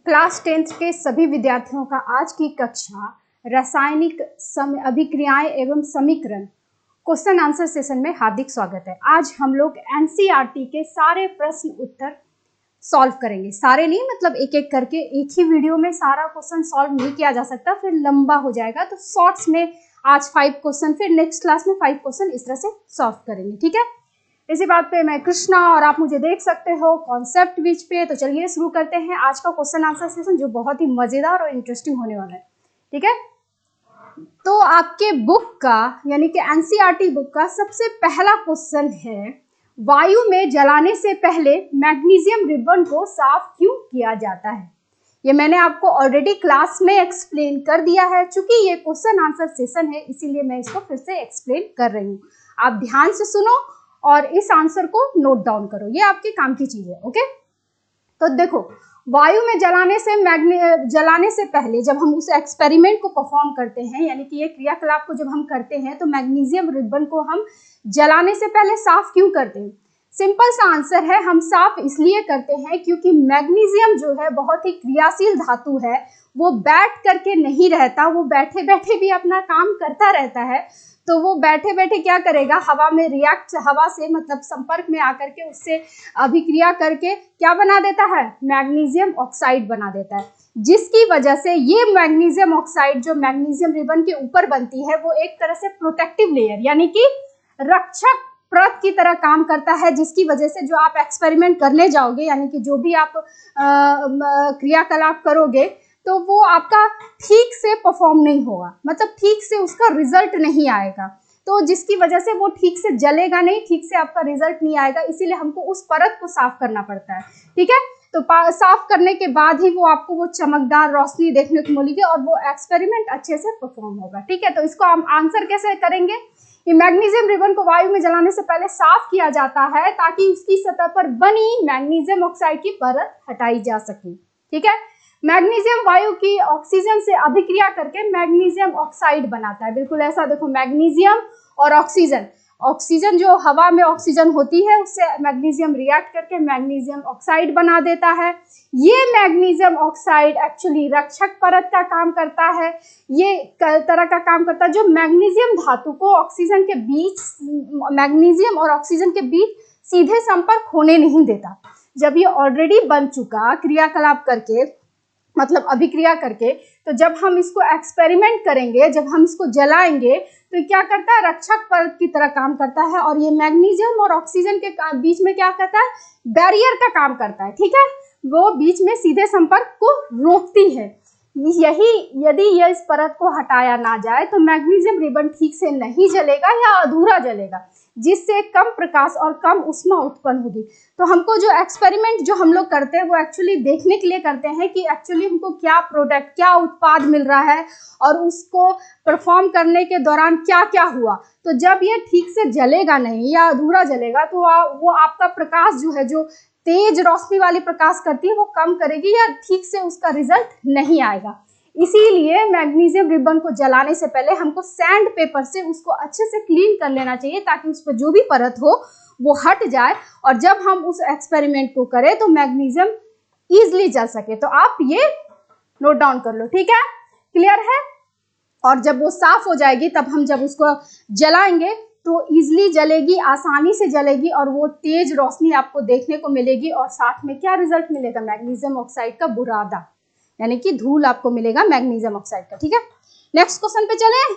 Class 10th के सभी विद्यार्थियों का आज की कक्षा रासायनिक अभिक्रियाएं एवं समीकरण क्वेश्चन आंसर सेशन में हार्दिक स्वागत है। आज हम लोग एनसीईआरटी के सारे प्रश्न उत्तर सॉल्व करेंगे। सारे नहीं, मतलब एक एक करके। एक ही वीडियो में सारा क्वेश्चन सॉल्व नहीं किया जा सकता, फिर लंबा हो जाएगा। तो शॉर्ट्स में आज 5 क्वेश्चन, फिर नेक्स्ट क्लास में 5 क्वेश्चन इस तरह से सॉल्व करेंगे, ठीक है। इसी बात पे मैं कृष्णा और आप मुझे देख सकते हो कॉन्सेप्ट विच पे। तो चलिए शुरू करते हैं आज का क्वेश्चन आंसर सेशन, जो बहुत ही मजेदार और इंटरेस्टिंग होने वाला है, ठीक है। तो आपके बुक का यानी कि एनसीईआरटी बुक का सबसे पहला क्वेश्चन है, वायु में जलाने से पहले मैग्नीशियम रिबन को साफ क्यों किया जाता है। ये मैंने आपको ऑलरेडी क्लास में एक्सप्लेन कर दिया है। चूंकि ये क्वेश्चन आंसर सेशन है इसीलिए मैं इसको फिर से एक्सप्लेन कर रही हूँ। आप ध्यान से सुनो और इस आंसर को नोट डाउन करो, ये आपके काम की चीज है, ओके। तो देखो, वायु में जलाने से पहले जब हम उस एक्सपेरिमेंट को परफॉर्म करते हैं, यानी कि ये क्रियाकलाप को जब हम करते हैं, तो मैग्नीशियम रिबन को हम जलाने से पहले साफ क्यों करते हैं। सिंपल सा आंसर है, हम साफ इसलिए करते हैं क्योंकि मैग्नीशियम जो है बहुत ही क्रियाशील धातु है। वो बैठ करके नहीं रहता, वो बैठे बैठे भी अपना काम करता रहता है। तो वो बैठे बैठे क्या करेगा, हवा में रिएक्ट, हवा से मतलब संपर्क में आकर के उससे अभिक्रिया करके क्या बना देता है, मैग्नीशियम ऑक्साइड बना देता है। जिसकी वजह से ये मैग्नीशियम ऑक्साइड जो मैग्नीशियम रिबन के ऊपर बनती है, वो एक तरह से प्रोटेक्टिव लेयर यानी कि रक्षक परत की तरह काम करता है। जिसकी वजह से जो आप एक्सपेरिमेंट करने जाओगे, यानी कि जो भी आप क्रियाकलाप करोगे, तो वो आपका ठीक से परफॉर्म नहीं होगा, मतलब ठीक से उसका रिजल्ट नहीं आएगा। तो जिसकी वजह से वो ठीक से जलेगा नहीं, ठीक से आपका रिजल्ट नहीं आएगा। इसीलिए हमको उस परत को साफ करना पड़ता है, ठीक है। तो साफ करने के बाद ही वो आपको वो चमकदार रोशनी देखने को मिलेगी और वो एक्सपेरिमेंट अच्छे से परफॉर्म होगा, ठीक है। तो इसको हम आंसर कैसे करेंगे, कि मैग्नीशियम रिबन को वायु में जलाने से पहले साफ किया जाता है ताकि उसकी सतह पर बनी मैग्नीशियम ऑक्साइड की परत हटाई जा सके, ठीक है। मैग्नीशियम वायु की ऑक्सीजन से अभिक्रिया करके मैग्नीशियम ऑक्साइड बनाता है। बिल्कुल ऐसा देखो, मैग्नीशियम और ऑक्सीजन, ऑक्सीजन जो हवा में ऑक्सीजन होती है उससे मैग्नीशियम रिएक्ट करके मैग्नीशियम ऑक्साइड बना देता है। ये मैग्नीशियम ऑक्साइड एक्चुअली रक्षक परत का काम करता है। ये तरह का काम करता है जो मैग्नीशियम धातु को ऑक्सीजन के बीच, मैग्नीशियम और ऑक्सीजन के बीच सीधे संपर्क होने नहीं देता। जब ये ऑलरेडी बन चुका क्रियाकलाप करके, मतलब अभिक्रिया करके, तो जब हम इसको एक्सपेरिमेंट करेंगे, जब हम इसको जलाएंगे, तो क्या करता है, रक्षक परत की तरह काम करता है। और ये मैग्नीशियम और ऑक्सीजन के बीच में क्या करता है, बैरियर का काम करता है, ठीक है। वो बीच में सीधे संपर्क को रोकती है। यही यदि यह इस परत को हटाया ना जाए तो मैग्नीशियम रिबन ठीक से नहीं जलेगा या अधूरा जलेगा, जिससे कम प्रकाश और कम ऊष्मा उत्पन्न होगी। तो हमको जो एक्सपेरिमेंट जो हम लोग करते हैं वो एक्चुअली देखने के लिए करते हैं कि एक्चुअली हमको क्या प्रोडक्ट, क्या उत्पाद मिल रहा है और उसको परफॉर्म करने के दौरान क्या क्या हुआ। तो जब ये ठीक से जलेगा नहीं या अधूरा जलेगा तो वो आपका प्रकाश जो है, जो तेज रोशनी वाली प्रकाश करती है, वो कम करेगी या ठीक से उसका रिजल्ट नहीं आएगा। इसीलिए मैग्नीशियम रिबन को जलाने से पहले हमको सैंड पेपर से उसको अच्छे से क्लीन कर लेना चाहिए ताकि उस पर जो भी परत हो वो हट जाए और जब हम उस एक्सपेरिमेंट को करें तो मैग्नीशियम इजीली जल सके। तो आप ये नोट डाउन कर लो, ठीक है, क्लियर है। और जब वो साफ हो जाएगी तब हम जब उसको जलाएंगे तो इजीली जलेगी, आसानी से जलेगी और वो तेज रोशनी आपको देखने को मिलेगी। और साथ में क्या रिजल्ट मिलेगा, मैग्नीशियम ऑक्साइड का बुरादा, यानी कि धूल आपको मिलेगा मैग्नीशियम ऑक्साइड का, ठीक है। नेक्स्ट क्वेश्चन पे चलें।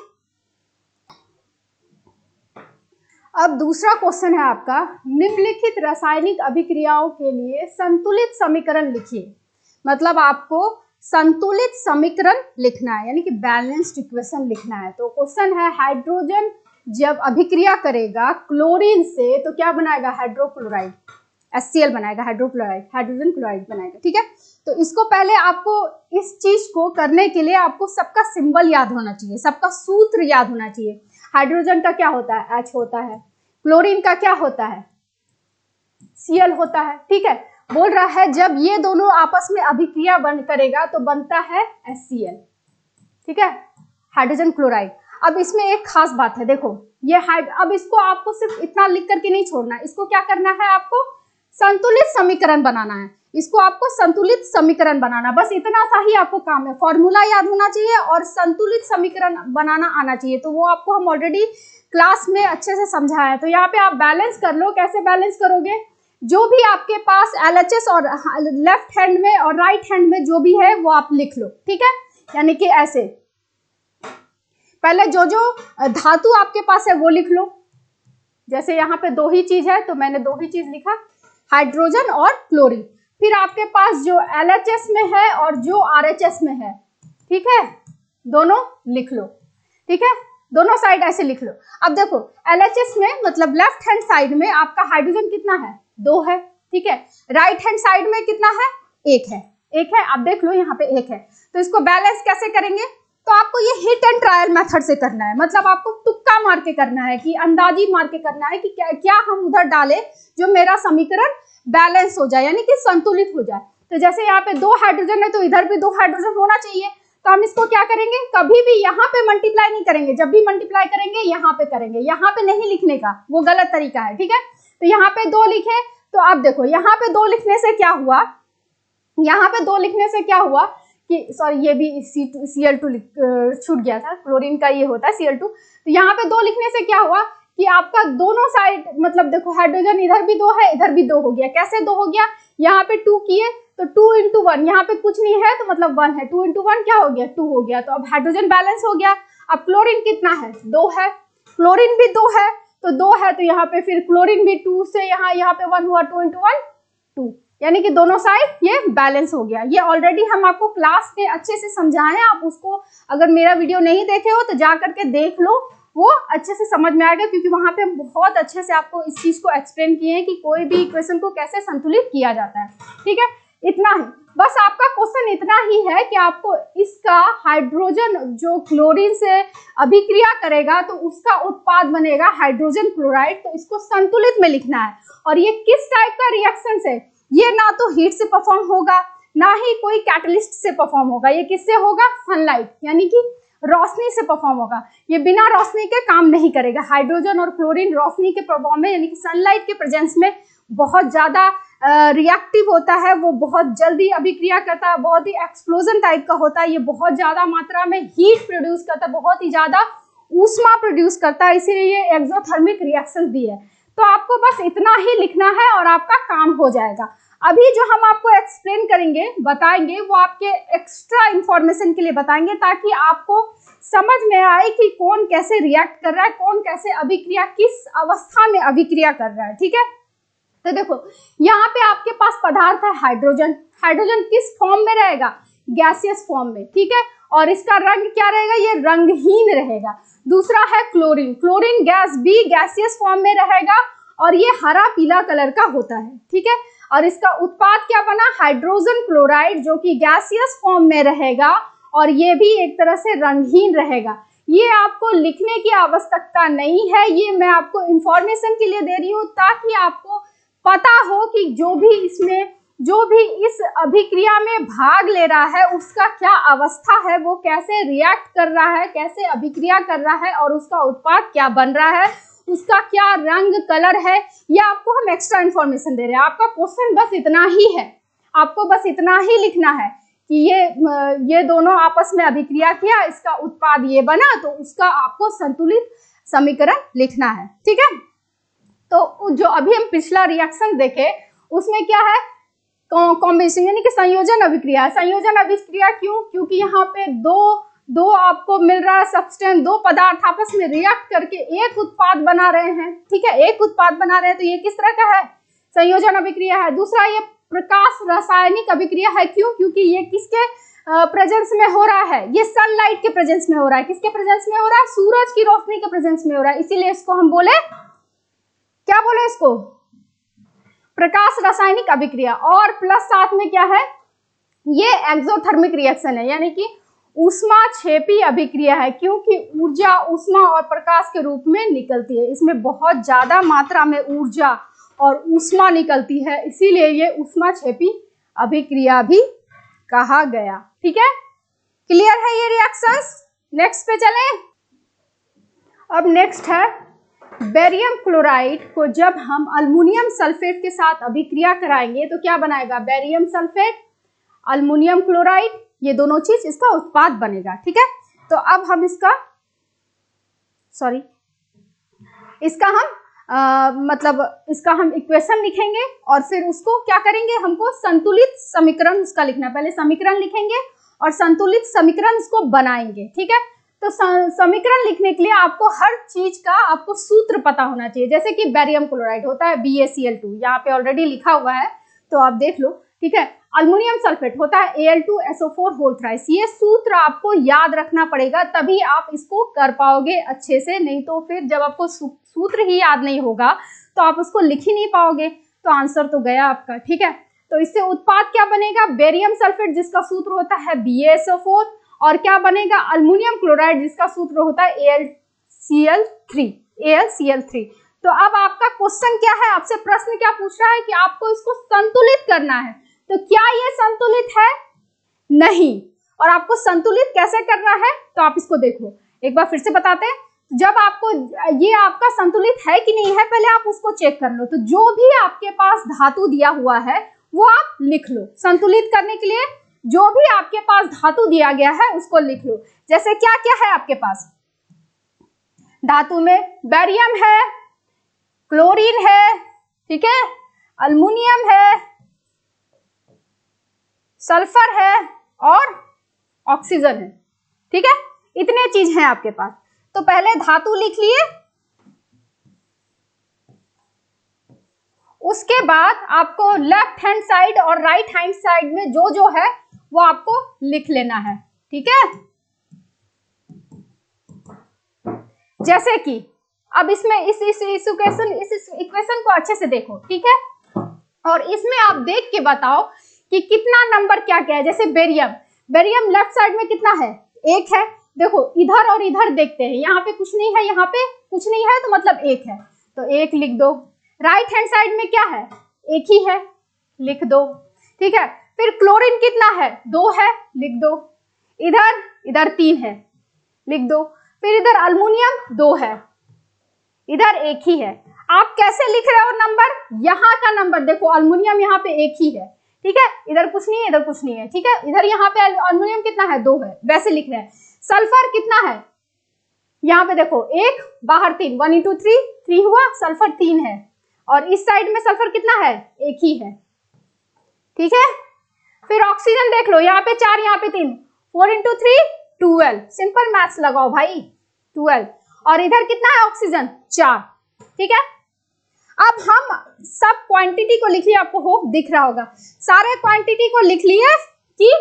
अब दूसरा क्वेश्चन है आपका, निम्नलिखित रासायनिक अभिक्रियाओं के लिए संतुलित समीकरण लिखिए। मतलब आपको संतुलित समीकरण लिखना है, यानी कि बैलेंस्ड इक्वेशन लिखना है। तो क्वेश्चन है, हाइड्रोजन जब अभिक्रिया करेगा क्लोरीन से तो क्या बनाएगा, हाइड्रोक्लोराइड, HCl बनाएगा, हाइड्रोक्लोराइड, हाइड्रोजन क्लोराइड बनाएगा, ठीक है। तो इसको पहले आपको इस चीज को करने के लिए आपको सबका सिंबल याद होना चाहिए, सबका सूत्र याद होना चाहिए। हाइड्रोजन का क्या होता है, H होता है। क्लोरीन का क्या होता है, Cl होता है, ठीक है। बोल रहा है जब ये दोनों आपस में अभिक्रिया करेगा तो बनता है HCl, ठीक है, हाइड्रोजन क्लोराइड। अब इसमें एक खास बात है, देखो ये अब इसको आपको सिर्फ इतना लिख करके नहीं छोड़ना है, इसको क्या करना है, आपको संतुलित समीकरण बनाना है। इसको आपको संतुलित समीकरण बनाना, बस इतना सा ही आपको काम है। फॉर्मूला याद होना चाहिए और संतुलित समीकरण बनाना आना चाहिए, तो वो आपको हम ऑलरेडी क्लास में अच्छे से समझाया है। तो यहाँ पे आप बैलेंस कर लो। कैसे बैलेंस करोगे? जो भी आपके पास LHS और लेफ्ट हैंड में और राइट हैंड में जो भी है वो आप लिख लो, ठीक है। यानी कि ऐसे पहले जो जो धातु आपके पास है वो लिख लो। जैसे यहाँ पे दो ही चीज है तो मैंने दो ही चीज लिखा, हाइड्रोजन और क्लोरीन। फिर आपके पास जो LHS में है और जो RHS में है, ठीक है, दोनों लिख लो, ठीक है, दोनों साइड ऐसे लिख लो। अब देखो LHS में मतलब लेफ्ट हैंड साइड में आपका हाइड्रोजन कितना है? 2 है, ठीक है। राइट हैंड साइड में कितना है? 1 है, 1 है। आप देख लो यहाँ पे 1 है। तो इसको बैलेंस कैसे करेंगे? तो आपको ये हिट एंड ट्रायल मेथड से करना है, मतलब आपको तुक्का मार के करना है, कि अंदाजी मार के करना है कि क्या हम उधर डालें जो मेरा समीकरण बैलेंस हो जाए, यानी कि संतुलित हो जाए। तो जैसे यहाँ पे 2 हाइड्रोजन है तो इधर भी 2 हाइड्रोजन होना चाहिए। तो हम इसको क्या करेंगे? कभी भी यहाँ पे मल्टीप्लाई नहीं करेंगे, जब भी मल्टीप्लाई करेंगे यहाँ पे करेंगे, यहाँ पे नहीं लिखने का, वो गलत तरीका है, ठीक है। तो यहाँ पे 2 लिखे, तो आप देखो यहाँ पे 2 लिखने से क्या हुआ, यहाँ पे 2 लिखने से क्या हुआ कि सॉरी ये भी Cl2 छूट गया था, क्लोरीन का ये होता है Cl2। तो यहाँ पे 2 लिखने से क्या हुआ कि आपका दोनों साइड मतलब देखो हाइड्रोजन इधर भी 2 है, इधर भी 2 हो गया। कैसे 2 हो गया? यहाँ पे 2 किए तो 2 into 1, यहाँ पे कुछ नहीं है तो मतलब 1 है, 2 into 1 क्या हो गया? 2 हो गया। तो अब हाइड्रोजन बैलेंस हो गया। अब क्लोरीन कितना है? 2 है, क्लोरीन भी 2 है, तो 2 है तो यहाँ पे फिर क्लोरीन भी 2 से यहाँ पे 1 हुआ, 2 into 1 2, यानी कि दोनों साइड ये बैलेंस हो गया। ये ऑलरेडी हम आपको क्लास में अच्छे से समझाए हैं। आप उसको अगर मेरा वीडियो नहीं देखे हो तो जा करके देख लो, वो अच्छे से समझ में आएगा, क्योंकि वहां पे हम बहुत अच्छे से आपको इस चीज को एक्सप्लेन किए हैं कि कोई भी इक्वेशन को कैसे संतुलित किया जाता है, ठीक है। इतना ही, बस आपका क्वेश्चन इतना ही है कि आपको इसका हाइड्रोजन जो क्लोरीन से अभिक्रिया करेगा तो उसका उत्पाद बनेगा हाइड्रोजन क्लोराइड, तो इसको संतुलित में लिखना है। और ये किस टाइप का रिएक्शन है? ये ना तो हीट से परफॉर्म होगा, ना ही कोई कैटलिस्ट से परफॉर्म होगा। ये किससे होगा? सनलाइट, यानी कि रोशनी से परफॉर्म होगा। ये बिना रोशनी के काम नहीं करेगा। हाइड्रोजन और क्लोरीन रोशनी के प्रभाव में, यानी कि सनलाइट के प्रेजेंस में बहुत ज्यादा रिएक्टिव होता है, वो बहुत जल्दी अभिक्रिया करता है, बहुत ही एक्सप्लोजन टाइप का होता है। ये बहुत ज्यादा मात्रा में हीट प्रोड्यूस करता है, बहुत ही ज्यादा ऊष्मा प्रोड्यूस करता है, इसीलिए ये एक्सोथर्मिक रिएक्शन भी है। तो आपको बस इतना ही लिखना है और आपका काम हो जाएगा। अभी जो हम आपको एक्सप्लेन करेंगे, बताएंगे, वो आपके एक्स्ट्रा इंफॉर्मेशन के लिए बताएंगे, ताकि आपको समझ में आए कि कौन कैसे रिएक्ट कर रहा है, कौन कैसे अभिक्रिया, किस अवस्था में अभिक्रिया कर रहा है, ठीक है। तो देखो यहाँ पे आपके पास पदार्थ है हाइड्रोजन। हाइड्रोजन किस फॉर्म में रहेगा? गैसियस फॉर्म में, ठीक है। और इसका रंग क्या रहेगा? ये रंगहीन रहेगा। दूसरा है क्लोरीन। क्लोरीन गैस भी गैसियस फॉर्म में रहेगा और ये हरा पीला कलर का होता है, ठीक है। और इसका उत्पाद क्या बना? हाइड्रोजन क्लोराइड, जो कि गैसियस फॉर्म में रहेगा और ये भी एक तरह से रंगहीन रहेगा। ये आपको लिखने की आवश्यकता नहीं है, ये मैं आपको इंफॉर्मेशन के लिए दे रही हूँ, ताकि आपको पता हो कि जो भी इस अभिक्रिया में भाग ले रहा है उसका क्या अवस्था है, वो कैसे रिएक्ट कर रहा है, कैसे अभिक्रिया कर रहा है और उसका उत्पाद क्या बन रहा है, उसका क्या रंग कलर है। ये आपको हम एक्स्ट्रा इंफॉर्मेशन दे रहे हैं। आपका क्वेश्चन बस इतना ही है, आपको बस इतना ही लिखना है कि ये दोनों आपस में अभिक्रिया किया, इसका उत्पाद ये बना, तो उसका आपको संतुलित समीकरण लिखना है, ठीक है। तो जो अभी हम पिछला रिएक्शन देखे उसमें क्या है? कॉम्बिनेशन, यानी कि संयोजन अभिक्रिया। संयोजन अभिक्रिया क्यों? क्योंकि यहाँ पे दो आपको मिल रहा है सब्सटेंस, दो पदार्थ आपस में रिएक्ट करके एक उत्पाद बना रहे हैं, ठीक है, एक उत्पाद बना रहे हैं। तो ये किस तरह का है? संयोजन अभिक्रिया है। दूसरा ये प्रकाश रासायनिक अभिक्रिया है। क्यों? क्योंकि ये किसके प्रेजेंस में हो रहा है? ये सनलाइट के प्रेजेंस में हो रहा है। किसके प्रेजेंस में हो रहा है? सूरज की रोशनी के प्रेजेंस में हो रहा है। इसीलिए इसको हम बोले, क्या बोले इसको? प्रकाश रासायनिक अभिक्रिया। और प्लस साथ में क्या है? ये एक्सोथर्मिक रिएक्शन है, यानी कि ऊष्माक्षेपी अभिक्रिया है, क्योंकि ऊर्जा ऊष्मा और प्रकाश के रूप में निकलती है। इसमें बहुत ज्यादा मात्रा में ऊर्जा और ऊष्मा निकलती है, इसीलिए ये ऊष्माक्षेपी अभिक्रिया भी कहा गया, ठीक है। क्लियर है ये रिएक्शंस? नेक्स्ट पे चलें। अब नेक्स्ट है बेरियम क्लोराइड को जब हम अल्युमिनियम सल्फेट के साथ अभिक्रिया कराएंगे तो क्या बनाएगा, बेरियम सल्फेट, अल्युमिनियम क्लोराइड, ये दोनों चीज इसका उत्पाद बनेगा। ठीक है, तो अब हम इसका हम इक्वेशन लिखेंगे और फिर उसको क्या करेंगे, हमको संतुलित समीकरण उसका लिखना है। पहले समीकरण लिखेंगे और संतुलित समीकरण उसको बनाएंगे। ठीक है, तो समीकरण लिखने के लिए आपको हर चीज का आपको सूत्र पता होना चाहिए। जैसे कि बेरियम क्लोराइड होता है BaCl2, यहाँ पे ऑलरेडी लिखा हुआ है तो आप देख लो। ठीक है, अल्युमिनियम सल्फेट होता है Al2SO4 होल थ्राइस। ये सूत्र आपको याद रखना पड़ेगा, तभी आप इसको कर पाओगे अच्छे से, नहीं तो फिर जब आपको सूत्र ही याद नहीं होगा तो आप उसको लिख ही नहीं पाओगे, तो आंसर तो गया आपका। ठीक है, तो इससे उत्पाद क्या बनेगा, बेरियम सल्फेट जिसका सूत्र होता है BaSO4, और क्या बनेगा, अल्युमिनियम क्लोराइड जिसका सूत्र होता है AlCl3। तो अब आपका क्वेश्चन क्या है, आपसे प्रश्न क्या पूछ रहा है कि आपको इसको संतुलित करना है। तो क्या ये संतुलित है, नहीं। और आपको संतुलित कैसे करना है, तो आप इसको देखो, एक बार फिर से बताते हैं। जब आपको ये आपका संतुलित है कि नहीं है, पहले आप उसको चेक कर लो। तो जो भी आपके पास धातु दिया हुआ है वो आप लिख लो। संतुलित करने के लिए जो भी आपके पास धातु दिया गया है उसको लिख लो। जैसे क्या क्या है आपके पास धातु में, बेरियम है, क्लोरीन है, ठीक है, अल्युमिनियम है, सल्फर है और ऑक्सीजन है। ठीक है, इतने चीज हैं आपके पास। तो पहले धातु लिख लिए, उसके बाद आपको लेफ्ट हैंड साइड और राइट हैंड साइड में जो जो है वो आपको लिख लेना है। ठीक है, जैसे कि अब इसमें इस इक्वेशन को अच्छे से देखो। ठीक है, और इसमें आप देख के बताओ कि कितना नंबर क्या क्या है। जैसे बेरियम लेफ्ट साइड में कितना है, 1 है। देखो इधर और इधर देखते हैं, यहाँ पे कुछ नहीं है, यहाँ पे कुछ नहीं है, तो मतलब 1 है, तो 1 लिख दो। राइट हैंड साइड में क्या है, 1 ही है, लिख दो। ठीक है, फिर क्लोरीन कितना है, 2 है, लिख दो। इधर 3 है, लिख दो। फिर इधर अल्युमिनियम 2 है, इधर 1 ही है। आप कैसे लिख रहे हो नंबर, यहाँ का नंबर देखो, अल्युमिनियम यहाँ पे 1 ही है। ठीक है, इधर कुछ नहीं है, इधर कुछ नहीं है। ठीक है, इधर यहाँ पे अल्युमिनियम कितना है, 2 है, वैसे लिख रहे हैं। सल्फर कितना है, यहाँ पे देखो 1 बाहर 3, 1 into 3 हुआ, सल्फर 3 है। और इस साइड में सल्फर कितना है, 1 ही है। ठीक है, फिर ऑक्सीजन देख लो, यहाँ पे 4, यहाँ पे 3, 4 into 3 12। सिंपल मैथ्स लगाओ भाई, 12। और इधर कितना है ऑक्सीजन, 4। ठीक है, अब हम सब क्वांटिटी को लिख लिया, आपको होप दिख रहा होगा। सारे क्वांटिटी को लिख लिए कि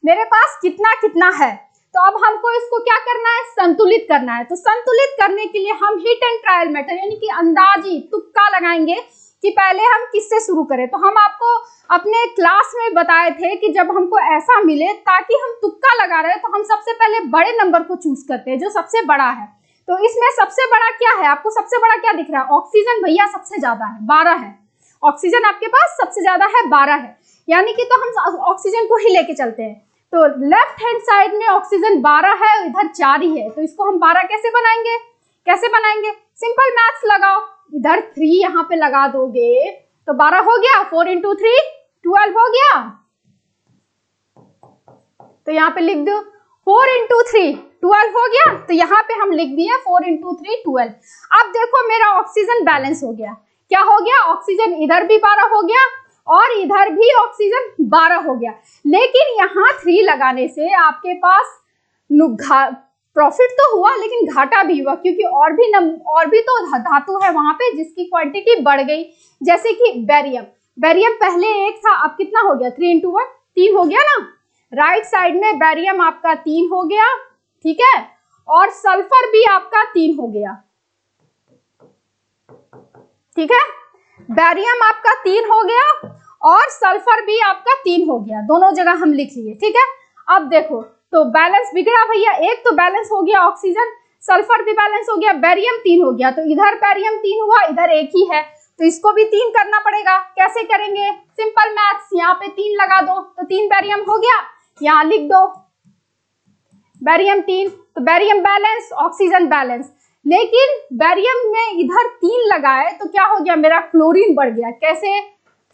मेरे पास कितना कितना है। तो अब हमको इसको क्या करना है, संतुलित करना है। तो संतुलित करने के लिए हम हिट एंड ट्रायल मेथड यानी कि अंदाजी तुक्का लगाएंगे कि पहले हम किससे शुरू करें। तो हम आपको अपने क्लास में बताए थे कि जब हमको ऐसा मिले ताकि हम तुक्का लगा रहे हैं तो हम सबसे पहले बड़े नंबर को चूज करते हैं जो सबसे बड़ा है। तो इसमें सबसे बड़ा क्या है, आपको सबसे बड़ा क्या दिख रहा है, ऑक्सीजन भैया सबसे ज्यादा है, 12 है। ऑक्सीजन आपके पास सबसे ज्यादा है, 12 है, यानी कि तो हम ऑक्सीजन को ही लेके चलते हैं। तो लेफ्ट हैंड साइड में ऑक्सीजन 12 है, इधर 4 ही है, तो इसको हम 12 कैसे बनाएंगे, सिंपल मैथ्स लगाओ। इधर 3 यहाँ पे लगा दोगे तो 12 हो गया, 4 into 3 12 हो गया। तो यहाँ पे लिख दो 4 into 3 12 हो गया, तो यहाँ पे हम लिख दिए 4 into 3 12। अब देखो मेरा ऑक्सीजन बैलेंस हो गया, क्या हो गया, ऑक्सीजन इधर भी 12 हो गया और इधर भी ऑक्सीजन 12 हो गया। लेकिन यहाँ 3 लगाने से आपके पास प्रॉफिट तो हुआ लेकिन घाटा भी हुआ, क्योंकि और भी तो धातु है वहां पे जिसकी क्वांटिटी बढ़ गई। जैसे कि बेरियम पहले 1 था, अब कितना हो गया, 3 into 1 3 हो गया ना। राइट साइड में बेरियम आपका 3 हो गया, ठीक है, और सल्फर भी आपका 3 हो गया। ठीक है, बेरियम आपका 3 हो गया और सल्फर भी आपका 3 हो गया, दोनों जगह हम लिख लिए। ठीक है, अब देखो तो बैलेंस बिगड़ा भैया, एक तो बैलेंस हो गया ऑक्सीजन, सल्फर भी बैलेंस हो गया, बेरियम 3 हो गया। तो इधर बेरियम 3 हुआ, इधर 1 ही है, तो इसको भी 3 करना पड़ेगा। कैसे करेंगे, सिंपल मैथ्स, यहाँ पे 3 लगा दो तो 3 बेरियम हो गया, यहाँ लिख दो बेरियम 3, तो बेरियम बैलेंस ऑक्सीजन बैलेंस। लेकिन बैरियम में इधर 3 लगाए तो क्या हो गया, मेरा क्लोरीन बढ़ गया। कैसे?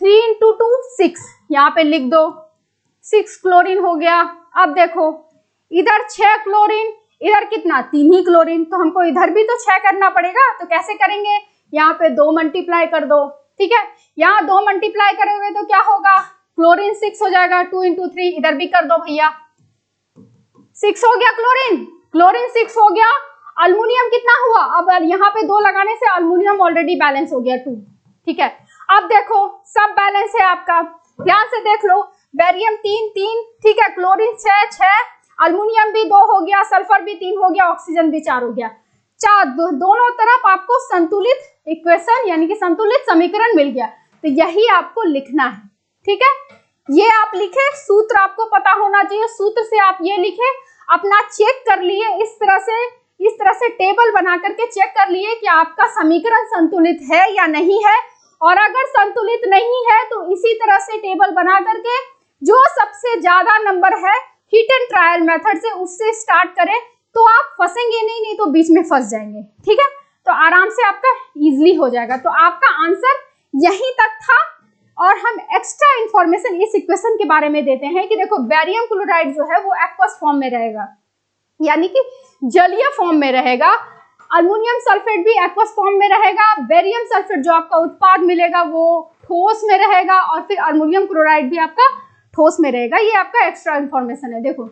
3 × 2 6, यहाँ पे लिख दो 6 क्लोरीन हो गया। अब देखो इधर 6 क्लोरीन, इधर कितना, 3 ही क्लोरीन, तो हमको इधर भी तो 6 करना पड़ेगा। तो कैसे करेंगे, यहाँ पे 2 मल्टीप्लाई कर दो, ठीक है। यहाँ 2 मल्टीप्लाई करोगे तो क्या होगा, क्लोरीन 6 हो जाएगा। 2 × 3 इधर भी कर दो भैया, 6 हो गया क्लोरीन, क्लोरीन 6 हो गया। अल्युमिनियम कितना हुआ, अब यहाँ पे 2 लगाने से अल्युमिनियम ऑलरेडी बैलेंस हो गया 2, ठीक है। अब देखो सब बैलेंस है आपका, ध्यान से देख लो, बैरियम 3 3, ठीक है, क्लोरीन 6 6, अल्युमिनियम भी 2 हो गया, सल्फर भी 3 हो गया, ऑक्सीजन भी 4 हो गया। दोनों तरफ आपको संतुलित इक्वेशन यानी कि संतुलित समीकरण मिल गया। तो यही आपको लिखना है, ठीक है। ये आप लिखे, सूत्र आपको पता होना चाहिए, सूत्र से आप ये लिखे, अपना चेक कर लिए, इस तरह से टेबल बना करके चेक कर लिए कि आपका समीकरण संतुलित है या नहीं है। और अगर संतुलित नहीं है तो इसी तरह से टेबल बना करके जो सबसे ज्यादा नंबर है हिट एंड ट्रायल मेथड से उससे स्टार्ट करें, तो आप फंसेंगे नहीं तो बीच में फंस जाएंगे, ठीक है। तो आराम से आपका इजीली हो जाएगा। तो आपका आंसर यहीं तक था। और हम एक्स्ट्रा इंफॉर्मेशन इस इक्वेशन के बारे में देते हैं कि देखो बैरियम क्लोराइड जो है वो एक्वस फॉर्म में रहेगा, यानी कि जलीय फॉर्म में रहेगा। अल्युमिनियम सल्फेट भी एक्वस फॉर्म में रहेगा। बेरियम सल्फेट जो आपका उत्पाद मिलेगा वो ठोस में रहेगा, और फिर अल्युमिनियम क्लोराइड भी आपका ठोस में रहेगा। ये आपका एक्स्ट्रा इंफॉर्मेशन है। देखो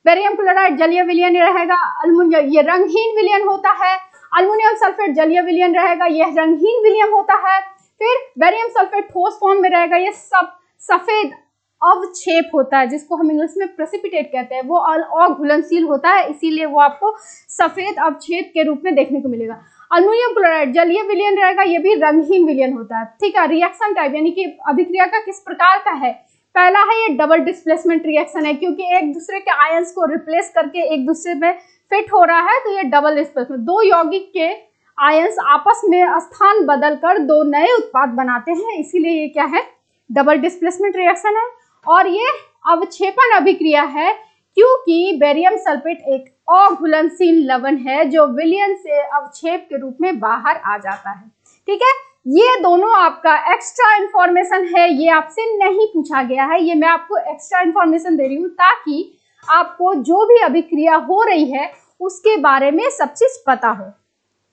बेरियम क्लोराइड जलीय विलयन रहेगा, अल्युमिनियम ये रंगहीन विलयन होता है। अल्युमिनियम सल्फेट जलीय विलयन रहेगा, यह रंगहीन विलयन होता है। फिर बेरियम सल्फेट ठोस फॉर्म में रहेगा, ये सब सफेद अवक्षेप होता है, जिसको हम इंग्लिश में प्रेसिपिटेट कहते हैं। वो अघुलनशील होता है, इसीलिए वो आपको सफेद अवक्षेप के रूप में देखने को मिलेगा। अल्युमिनियम क्लोराइड जलीय विलयन रहेगा, ये भी रंगहीन विलयन होता है, ठीक है। रिएक्शन टाइप यानी कि अभिक्रिया का किस प्रकार का है, पहला है ये डबल डिस्प्लेसमेंट रिएक्शन है, क्योंकि एक दूसरे के आयंस को रिप्लेस करके एक दूसरे में फिट हो रहा है, तो ये डबल डिस्प्लेसमेंट, दो यौगिक के आयंस आपस में स्थान बदलकर दो नए उत्पाद बनाते हैं, इसीलिए ये क्या है, डबल डिस्प्लेसमेंट रिएक्शन है। और ये अवक्षेपण अभिक्रिया है, क्योंकि बेरियम सल्फेट एक अघुलनशील लवण है जो विलयन से अवक्षेप के रूप में बाहर आ जाता है, ठीक है। ये दोनों आपका एक्स्ट्रा इंफॉर्मेशन है, ये आपसे नहीं पूछा गया है, ये मैं आपको एक्स्ट्रा इंफॉर्मेशन दे रही हूँ ताकि आपको जो भी अभिक्रिया हो रही है उसके बारे में सब चीज पता हो,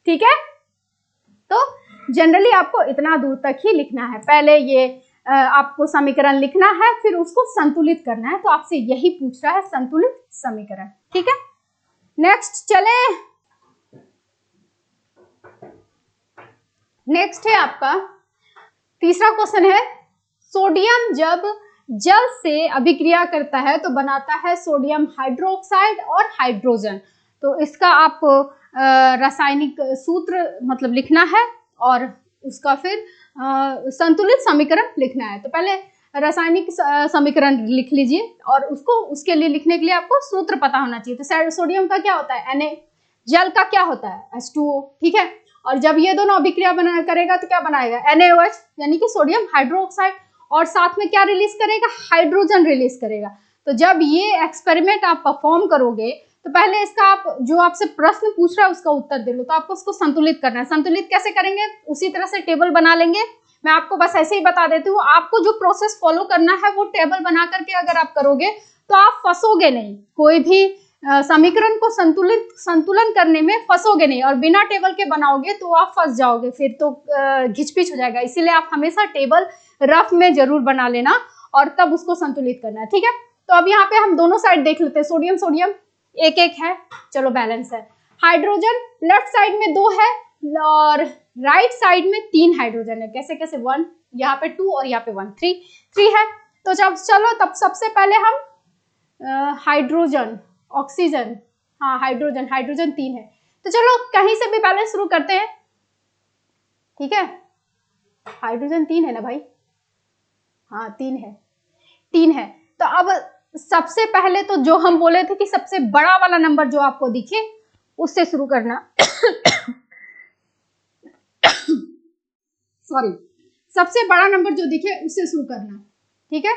ठीक है। तो जनरली आपको इतना दूर तक ही लिखना है, पहले ये आपको समीकरण लिखना है, फिर उसको संतुलित करना है। तो आपसे यही पूछ रहा है, संतुलित समीकरण, ठीक है। नेक्स्ट चले, नेक्स्ट है आपका तीसरा क्वेश्चन है, सोडियम जब जल से अभिक्रिया करता है तो बनाता है सोडियम हाइड्रोक्साइड और हाइड्रोजन। तो इसका आप रासायनिक सूत्र मतलब लिखना है और उसका फिर संतुलित समीकरण लिखना है। तो पहले रासायनिक समीकरण लिख लीजिए, और उसके लिए लिखने के लिए आपको सूत्र पता होना चाहिए। तो सोडियम का क्या होता है, Na, जल का क्या होता है, H2O, ठीक है। और जब ये दोनों अभिक्रिया करेगा तो क्या बनाएगा, NaOH यानी कि सोडियम हाइड्रोक्साइड, और साथ में क्या रिलीज करेगा, हाइड्रोजन रिलीज करेगा। तो जब ये एक्सपेरिमेंट आप परफॉर्म करोगे तो पहले इसका आप जो आपसे प्रश्न पूछ रहा है उसका उत्तर दे लो। तो आपको उसको संतुलित करना है। संतुलित कैसे करेंगे, उसी तरह से टेबल बना लेंगे। मैं आपको बस ऐसे ही बता देती हूँ, आपको जो प्रोसेस फॉलो करना है वो टेबल बना करके अगर आप करोगे तो आप फंसोगे नहीं, कोई भी समीकरण को संतुलन करने में फंसोगे नहीं। और बिना टेबल के बनाओगे तो आप फंस जाओगे, फिर तो घिचपिच हो जाएगा। इसीलिए आप हमेशा टेबल रफ में जरूर बना लेना और तब उसको संतुलित करना है, ठीक है। तो अब यहाँ पे हम दोनों साइड देख लेते हैं, सोडियम सोडियम एक एक है, चलो बैलेंस है। हाइड्रोजन लेफ्ट साइड में 2 है और राइट साइड में 3 हाइड्रोजन है। कैसे कैसे, 1 यहाँ पे 2 और यहाँ पे 1, 3 है। तो जब चलो तब सबसे पहले हम हाइड्रोजन, ऑक्सीजन, हाँ हाइड्रोजन 3 है। तो चलो कहीं से भी बैलेंस शुरू करते हैं, ठीक है। हाइड्रोजन 3 है ना भाई, हाँ 3 है। तो अब सबसे पहले तो जो हम बोले थे कि सबसे बड़ा वाला नंबर जो आपको दिखे उससे शुरू करना सॉरी, सबसे बड़ा नंबर जो दिखे उससे शुरू करना, ठीक है।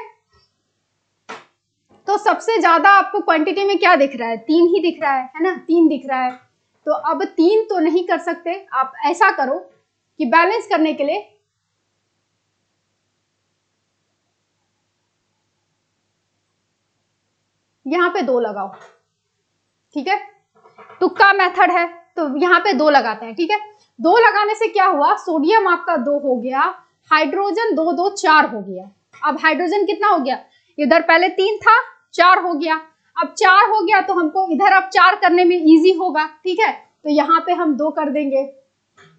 तो सबसे ज्यादा आपको क्वांटिटी में क्या दिख रहा है, 3 ही दिख रहा है ना, 3 दिख रहा है। तो अब 3 तो नहीं कर सकते, आप ऐसा करो कि बैलेंस करने के लिए यहां पे 2 लगाओ, ठीक है। तुक्का मेथड है तो यहाँ पे 2 लगाते हैं, ठीक है। 2 लगाने से क्या हुआ, सोडियम आपका 2 हो गया, हाइड्रोजन 2 2 4 हो गया। अब हाइड्रोजन कितना हो गया, इधर पहले 3 था 4 हो गया, अब 4 हो गया तो हमको इधर अब 4 करने में इजी होगा, ठीक है। तो यहाँ पे हम 2 कर देंगे,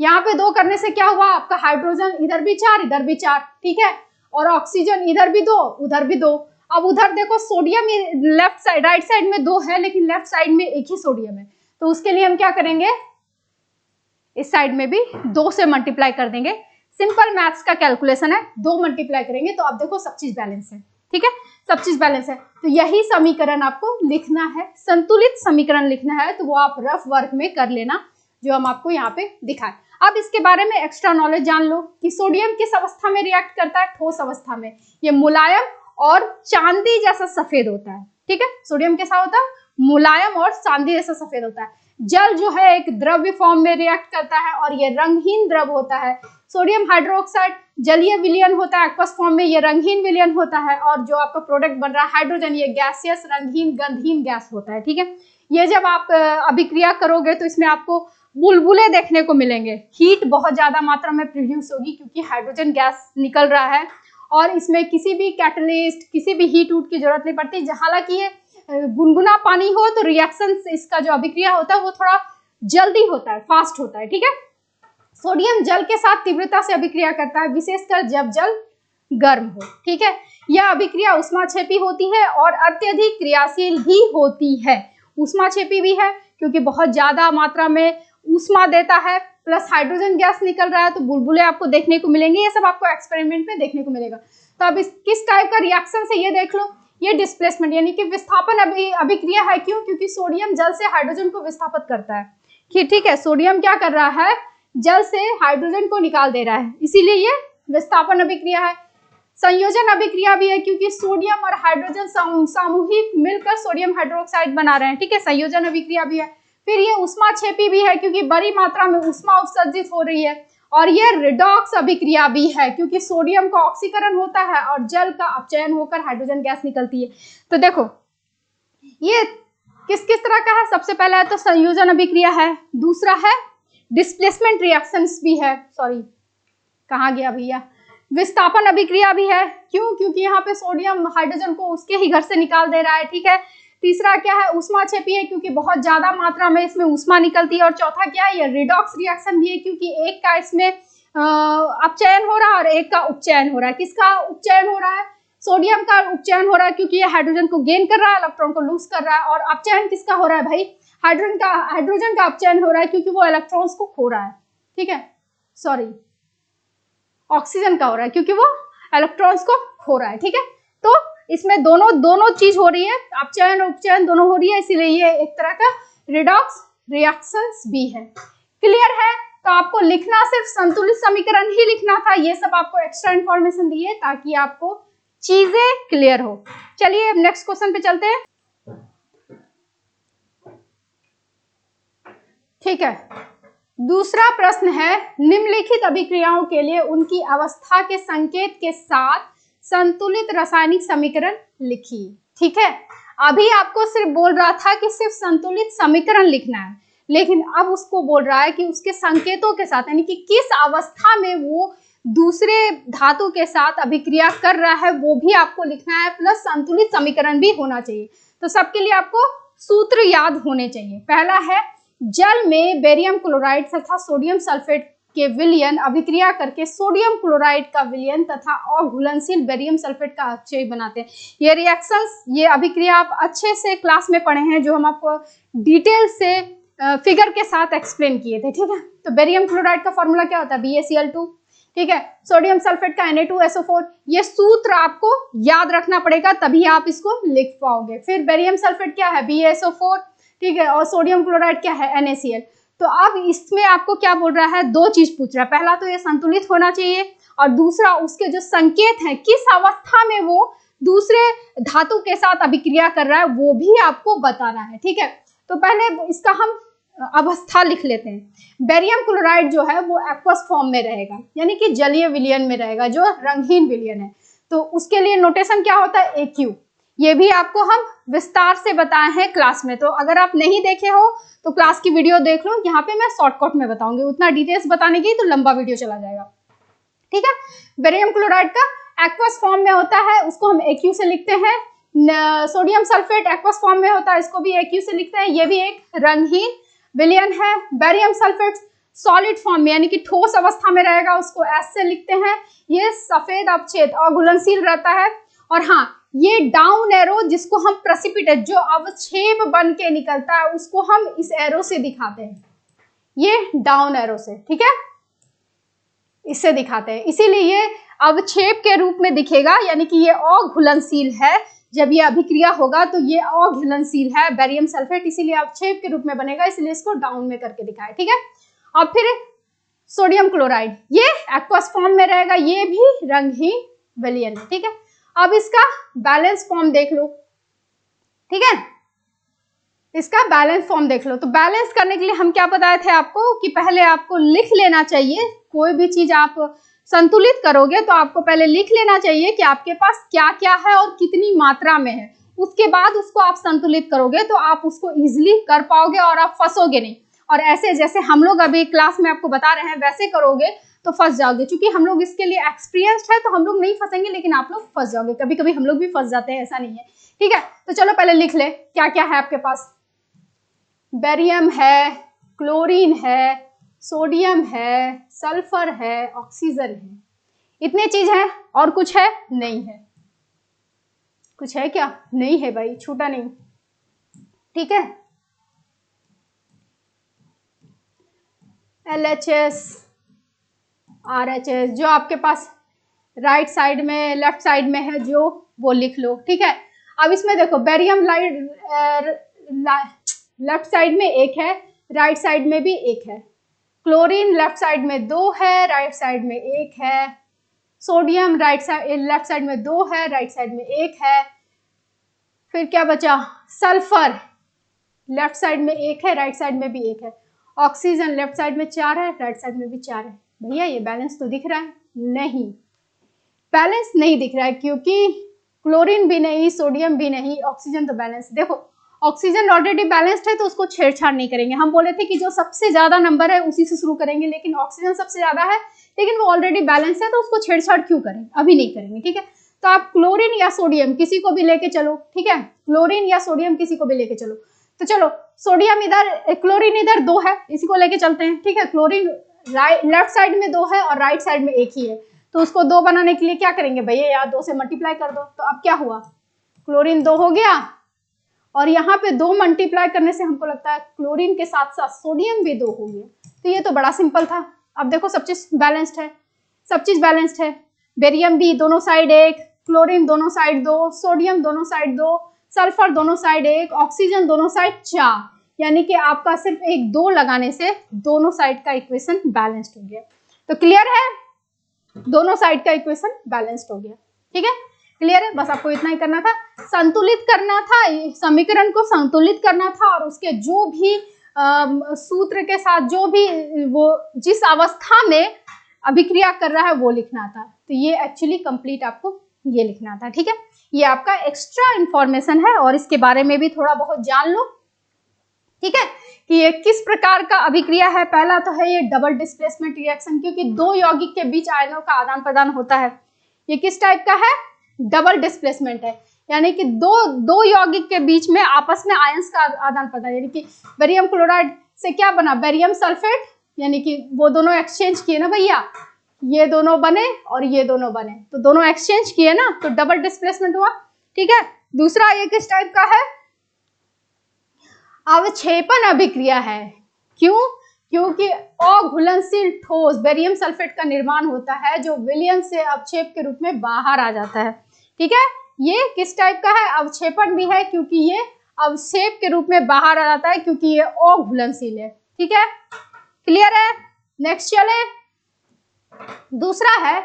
यहाँ पे 2 करने से क्या हुआ, आपका हाइड्रोजन इधर भी 4 इधर भी 4, ठीक है, और ऑक्सीजन इधर भी 2 उधर भी 2। अब उधर देखो sodium left side right side में 2 है, लेकिन लेफ्ट साइड में एक ही सोडियम है, तो उसके लिए हम क्या करेंगे, इस साइड में भी 2 से मल्टीप्लाई कर देंगे। सिंपल मैथ्स का कैलकुलेशन है, 2 मल्टीप्लाई करेंगे तो अब देखो सब चीज बैलेंस है, ठीक है, सब चीज बैलेंस है। तो यही समीकरण आपको लिखना है, संतुलित समीकरण लिखना है, तो वो आप रफ वर्क में कर लेना जो हम आपको यहाँ पे दिखाए। अब इसके बारे में एक्स्ट्रा नॉलेज जान लो कि सोडियम किस अवस्था में रिएक्ट करता है, ठोस अवस्था में। ये मुलायम और चांदी जैसा सफेद होता है, ठीक है। सोडियम कैसा होता है, मुलायम और चांदी जैसा सफेद होता है। जल जो है एक द्रव्य फॉर्म में रिएक्ट करता है और ये रंगहीन द्रव होता है। सोडियम हाइड्रोक्साइड जलीय विलयन होता है, एक्वस फॉर्म में ये रंगहीन विलयन होता है, और जो आपका प्रोडक्ट बन रहा है हाइड्रोजन, ये गैसियस रंगहीन गंधहीन गैस होता है, ठीक है। ये जब आप अभिक्रिया करोगे तो इसमें आपको बुलबुले देखने को मिलेंगे, हीट बहुत ज्यादा मात्रा में प्रोड्यूस होगी क्योंकि हाइड्रोजन गैस निकल रहा है, और इसमें किसी भी कैटलिस्ट किसी भी हीट वूट की जरूरत नहीं पड़ती। हालांकि ये गुनगुना पानी हो तो रिएक्शन इसका जो अभिक्रिया होता है वो थोड़ा जल्दी होता है, फास्ट होता है, ठीक है। सोडियम जल के साथ तीव्रता से अभिक्रिया करता है, विशेषकर जब जल गर्म हो, ठीक है। यह अभिक्रिया ऊष्माक्षेपी होती है और अत्यधिक क्रियाशील भी होती है। ऊष्माक्षेपी भी है क्योंकि बहुत ज्यादा मात्रा में ऊष्मा देता है, प्लस हाइड्रोजन गैस निकल रहा है तो बुलबुले आपको देखने को मिलेंगे, ये सब आपको एक्सपेरिमेंट में देखने को मिलेगा। तो अब इस किस टाइप का रिएक्शन से ये देख लो, ये डिस्प्लेसमेंट यानी कि विस्थापन अभिक्रिया है। क्यों, क्योंकि सोडियम जल से हाइड्रोजन को विस्थापित करता है, ठीक है। सोडियम क्या कर रहा है, जल से हाइड्रोजन को निकाल दे रहा है, इसीलिए ये विस्थापन अभिक्रिया है। संयोजन अभिक्रिया भी है क्योंकि सोडियम और हाइड्रोजन सामूहिक मिलकर सोडियम हाइड्रोक्साइड बना रहे हैं, ठीक है, संयोजन अभिक्रिया भी है। फिर ये ऊष्माक्षेपी भी है क्योंकि बड़ी मात्रा में ऊष्मा उत्सर्जित हो रही है, और ये रिडॉक्स अभिक्रिया भी है क्योंकि सोडियम का ऑक्सीकरण होता है और जल का अपचयन होकर हाइड्रोजन गैस निकलती है। तो देखो ये किस किस तरह का है, सबसे पहला है तो संयोजन अभिक्रिया है, दूसरा है डिस्प्लेसमेंट रिएक्शंस भी है, सॉरी कहाँ गया भैया, विस्थापन अभिक्रिया भी है। क्यों, क्योंकि यहाँ पे सोडियम हाइड्रोजन को उसके ही घर से निकाल दे रहा है, ठीक है। तीसरा क्या है, ऊष्माक्षेपी है क्योंकि बहुत ज्यादा मात्रा में इसमें ऊष्मा निकलती है, और चौथा क्या है, ये रिडॉक्स रिएक्शन भी है क्योंकि एक का इसमें अपचयन हो रहा है और एक का उपचयन हो रहा है। किसका उपचयन हो रहा है, सोडियम का उपचयन हो रहा है क्योंकि ये हाइड्रोजन को गेन कर रहा है, इलेक्ट्रॉन को लूज कर रहा है, और अपचयन किसका हो रहा है भाई, हाइड्रोजन का अपचयन हो रहा है क्योंकि वो इलेक्ट्रॉन्स को खो रहा है, ठीक है, सॉरी ऑक्सीजन का हो रहा है क्योंकि वो इलेक्ट्रॉन्स को खो रहा है, ठीक है। तो इसमें दोनों चीज हो रही है, अपचयन और उपचयन दोनों हो रही है, इसीलिए ये एक तरह का रिडॉक्स रिएक्शंस भी है। क्लियर है, तो आपको लिखना सिर्फ संतुलित समीकरण ही लिखना था, ये सब आपको एक्स्ट्रा इंफॉर्मेशन दी है ताकि आपको चीजें क्लियर हो। चलिए अब नेक्स्ट क्वेश्चन पे चलते हैं, ठीक है। दूसरा प्रश्न है, निम्नलिखित अभिक्रियाओं के लिए उनकी अवस्था के संकेत के साथ संतुलित रासायनिक समीकरण लिखिए, ठीक है। अभी आपको सिर्फ बोल रहा था कि सिर्फ संतुलित समीकरण लिखना है, लेकिन अब उसको बोल रहा है कि उसके संकेतों के साथ, यानी कि किस अवस्था में वो दूसरे धातु के साथ अभिक्रिया कर रहा है वो भी आपको लिखना है, प्लस संतुलित समीकरण भी होना चाहिए। तो सबके लिए आपको सूत्र याद होने चाहिए। पहला है, जल में बेरियम क्लोराइड तथा सोडियम सल्फेट के विलयन अभिक्रिया करके सोडियम क्लोराइड का विलयन तथा अघुलनशील बेरियम सल्फेट का अपचय बनाते हैं। ये रिएक्शंस, ये अभिक्रिया आप अच्छे से क्लास में पढ़े हैं, जो हम आपको डिटेल से फिगर के साथ एक्सप्लेन किए थे, ठीक है। तो बेरियम क्लोराइड का फॉर्मूला क्या होता है, BaCl2, ठीक है। सोडियम सल्फेट का Na2SO4, ये सूत्र आपको याद रखना पड़ेगा तभी आप इसको लिख पाओगे। फिर बेरियम सल्फेट क्या है, BaSO4, ठीक है, और सोडियम क्लोराइड क्या है, NaCl। तो अब इसमें आपको क्या बोल रहा है, दो चीज पूछ रहा है, पहला तो ये संतुलित होना चाहिए, और दूसरा उसके जो संकेत हैं, किस अवस्था में वो दूसरे धातु के साथ अभिक्रिया कर रहा है वो भी आपको बताना है, ठीक है। तो पहले इसका हम अवस्था लिख लेते हैं। बेरियम क्लोराइड जो है वो एक्वस फॉर्म में रहेगा, यानी कि जलीय विलयन में रहेगा, जो रंगहीन विलयन है। तो उसके लिए नोटेशन क्या होता है, AQ। ये भी आपको हम विस्तार से बताए हैं क्लास में, तो अगर आप नहीं देखे हो तो क्लास की वीडियो देख लो, यहाँ पे मैं शॉर्टकट में बताऊंगी, उतना डिटेल्स बताने की तो लंबा वीडियो चला जाएगा। ठीक है, बेरियम क्लोराइड का एक्वस फॉर्म में होता है, उसको हम AQ से लिखते हैं। सोडियम सल्फेट एक्वस फॉर्म में होता है, इसको भी AQ से लिखते हैं। ये भी एक रंगहीन विलयन है। बेरियम सल्फेट सॉलिड फॉर्म में, यानी कि ठोस अवस्था में रहेगा, उसको S से लिखते हैं। ये सफेद अवच्छेद और घुलनशील रहता है। और हाँ, ये डाउन एरो जिसको हम प्रेसिपिटेट, जो अवक्षेप बन के निकलता है, उसको हम इस एरो से दिखाते हैं, ये डाउन एरो से। ठीक है, इससे दिखाते हैं, इसीलिए ये अवक्षेप के रूप में दिखेगा, यानी कि ये अघुलनशील है। जब ये अभिक्रिया होगा तो ये अघुलनशील है बेरियम सल्फेट, इसीलिए अवक्षेप के रूप में बनेगा, इसलिए इसको डाउन में करके दिखाए। ठीक है, अब फिर सोडियम क्लोराइड, ये एक्वस फॉर्म में रहेगा, ये भी रंगहीन विलयन है। ठीक है, अब इसका बैलेंस फॉर्म देख लो। ठीक है, इसका बैलेंस फॉर्म देख लो। तो बैलेंस करने के लिए हम क्या बताए थे आपको कि पहले आपको लिख लेना चाहिए, कोई भी चीज आप संतुलित करोगे तो आपको पहले लिख लेना चाहिए कि आपके पास क्या क्या है और कितनी मात्रा में है। उसके बाद उसको आप संतुलित करोगे तो आप उसको इजिली कर पाओगे और आप फंसोगे नहीं। और ऐसे जैसे हम लोग अभी क्लास में आपको बता रहे हैं वैसे करोगे तो फंस जाओगे। चूंकि हम लोग इसके लिए एक्सपीरियंस्ड है तो हम लोग नहीं फंसेंगे, लेकिन आप लोग फंस जाओगे। कभी कभी हम लोग भी फंस जाते हैं, ऐसा नहीं है। ठीक है, तो चलो पहले लिख ले क्या क्या है आपके पास। बेरियम है, क्लोरीन है, सोडियम है, सल्फर है, ऑक्सीजन है, इतने चीज है। और कुछ है? नहीं है। कुछ है क्या? नहीं है भाई, छूटा नहीं। ठीक है, LHS, RHS जो आपके पास राइट साइड में, लेफ्ट साइड में है जो, वो लिख लो। ठीक है, अब इसमें देखो बेरियम लेफ्ट साइड में एक है, राइट साइड में भी एक है। क्लोरीन लेफ्ट साइड में 2 है, राइट साइड में 1 है। सोडियम लेफ्ट साइड में 2 है, राइट साइड में 1 है। फिर क्या बचा? सल्फर लेफ्ट साइड में 1 है, राइट साइड में भी 1 है। ऑक्सीजन लेफ्ट साइड में 4 है, राइट साइड में भी 4 है। भैया ये बैलेंस तो दिख रहा है? नहीं, बैलेंस नहीं दिख रहा है, क्योंकि क्लोरीन भी नहीं, सोडियम भी नहीं, ऑक्सीजन तो बैलेंस। देखो ऑक्सीजन ऑलरेडी बैलेंस्ड है तो उसको छेड़छाड़ नहीं करेंगे। हम बोले थे कि जो सबसे ज्यादा नंबर है उसी से शुरू करेंगे, लेकिन ऑक्सीजन सबसे ज्यादा है लेकिन वो ऑलरेडी बैलेंस है तो उसको छेड़छाड़ क्यों करें, अभी नहीं करेंगे। ठीक है, तो आप क्लोरीन या सोडियम किसी को भी लेके चलो। ठीक है, क्लोरीन या सोडियम किसी को भी लेके चलो। तो चलो सोडियम इधर, क्लोरीन इधर 2 है, इसी को लेके चलते हैं। ठीक है, क्लोरीन लेफ्ट साइड में 2 है और राइट साइड में 1 ही है, तो उसको 2 बनाने के लिए क्या करेंगे भैया, यार 2 से मल्टीप्लाई कर दो। तो अब क्या हुआ, क्लोरीन 2 हो गया, और यहाँ पे 2 मल्टीप्लाई करने से हमको लगता है क्लोरीन के साथ साथ सोडियम भी 2 हो गया। तो ये तो बड़ा सिंपल था। अब देखो सब चीज बैलेंस्ड है, सब चीज बैलेंस्ड है। बेरियम भी दोनों साइड 1, क्लोरीन दोनों साइड 2, सोडियम दोनों साइड 2, सल्फर दोनों साइड 1, ऑक्सीजन दोनों साइड 4, यानी कि आपका सिर्फ 1 2 लगाने से दोनों साइड का इक्वेशन बैलेंस्ड हो गया। तो क्लियर है, दोनों साइड का इक्वेशन बैलेंस्ड हो गया। ठीक है, क्लियर है, बस आपको इतना ही करना था, संतुलित करना था, समीकरण को संतुलित करना था, और उसके जो भी सूत्र के साथ जो भी वो जिस अवस्था में अभिक्रिया कर रहा है वो लिखना था। तो ये एक्चुअली कंप्लीट आपको ये लिखना था। ठीक है, ये आपका एक्स्ट्रा इंफॉर्मेशन है और इसके बारे में भी थोड़ा बहुत जान लो। ठीक है, कि ये किस प्रकार का अभिक्रिया है। पहला तो है ये डबल डिस्प्लेसमेंट रिएक्शन, क्योंकि 2 यौगिक के बीच आयनों का आदान प्रदान होता है। ये किस टाइप का है? डबल डिस्प्लेसमेंट है, यानी कि दो यौगिक के बीच में आपस में आयंस का आदान प्रदान। यानी कि बेरियम क्लोराइड से क्या बना, बेरियम सल्फेट, यानी कि वो दोनों एक्सचेंज किए ना भैया, ये दोनों बने और ये दोनों बने, तो दोनों एक्सचेंज किए ना, तो डबल डिस्प्लेसमेंट हुआ। ठीक है, दूसरा ये किस टाइप का है? अवक्षेपण अभिक्रिया है। क्यों? क्योंकि अघुलनशील ठोस बेरियम सल्फेट का निर्माण होता है जो विलयन से अवक्षेप के रूप में बाहर आ जाता है। ठीक है, ये किस टाइप का है? अवक्षेपण भी है, क्योंकि ये अवक्षेप के रूप में बाहर आ जाता है, क्योंकि ये अघुलनशील है। ठीक है, क्लियर है? नेक्स्ट चले, दूसरा है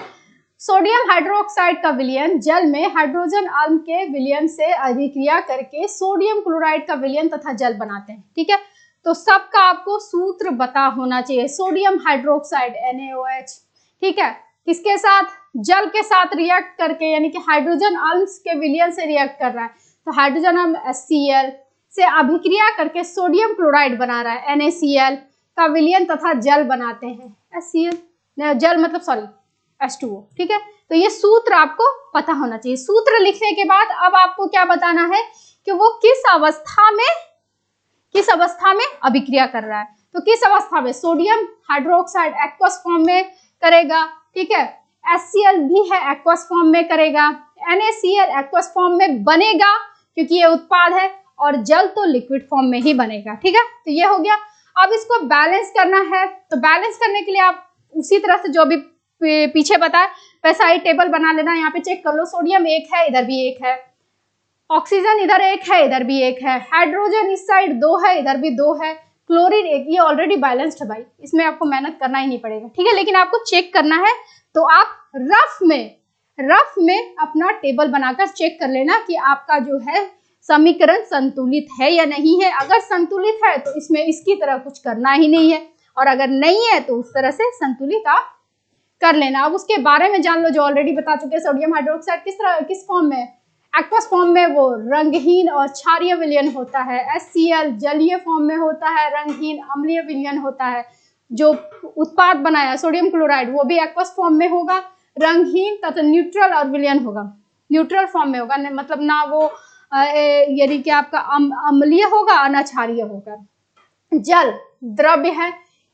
सोडियम हाइड्रोक्साइड का विलयन जल में हाइड्रोजन आयन के विलयन से अभिक्रिया करके सोडियम क्लोराइड का विलयन तथा जल बनाते हैं। ठीक है, तो सबका आपको सूत्र पता होना चाहिए। सोडियम हाइड्रोक्साइड NaOH, ठीक है, किसके साथ? जल के साथ रिएक्ट करके, यानी कि हाइड्रोजन अम्ल के विलयन से रिएक्ट कर रहा है। तो हाइड्रोजन अम्ल HCl से अभिक्रिया करके सोडियम क्लोराइड बना रहा है, NaCl का विलयन तथा जल बनाते हैं। HCl जल मतलब सॉरी H2O, ठीक है। तो ये सूत्र आपको पता होना चाहिए। सूत्र लिखने के बाद अब आपको क्या बताना है कि वो किस अवस्था में अभिक्रिया कर रहा है। तो किस अवस्था में? सोडियम हाइड्रोक्साइड एक्वस फॉर्म में करेगा, ठीक है। HCl भी है एक्वस फॉर्म में करेगा, NaCl एक्वस फॉर्म में बनेगा क्योंकि ये उत्पाद है, और जल तो लिक्विड फॉर्म में ही बनेगा, ठीक है। तो ये हो गया। अब इसको बैलेंस करना है, तो बैलेंस करने के लिए आप उसी तरह से जो भी पीछे बताया वैसा ही टेबल बना लेना। यहाँ पे चेक कर लो, सोडियम 1 है, इधर भी 1 है, ऑक्सीजन इधर 1 है, इधर भी 1 है, हाइड्रोजन इस साइड 2 है, इधर भी 2 है, क्लोरीन 1। ये ऑलरेडी बैलेंस्ड है भाई, इसमें आपको मेहनत करना ही नहीं पड़ेगा, ठीक है। लेकिन आपको चेक करना है तो आप रफ में अपना टेबल बनाकर चेक कर लेना कि आपका जो है समीकरण संतुलित है या नहीं है। अगर संतुलित है तो इसमें इसकी तरह कुछ करना ही नहीं है, और अगर नहीं है तो उस तरह से संतुलित आप कर लेना। अब उसके बारे में जान लो जो ऑलरेडी बता चुके हैं। सोडियम हाइड्रोक्साइड किस फॉर्म में? एक्वस फॉर्म में वो रंगहीन और क्षारीय विलयन होता है। HCl जलीय फॉर्म में होता है, रंगहीन अम्लीय विलयन होता है। जो उत्पाद बनाया सोडियम क्लोराइड वो भी एक्वस फॉर्म में होगा, रंगहीन तथा न्यूट्रल और विलयन होगा, न्यूट्रल फॉर्म में होगा, मतलब ना वो यानी कि आपका अम्लीय होगा और ना क्षारीय होगा। जल द्रव्य है,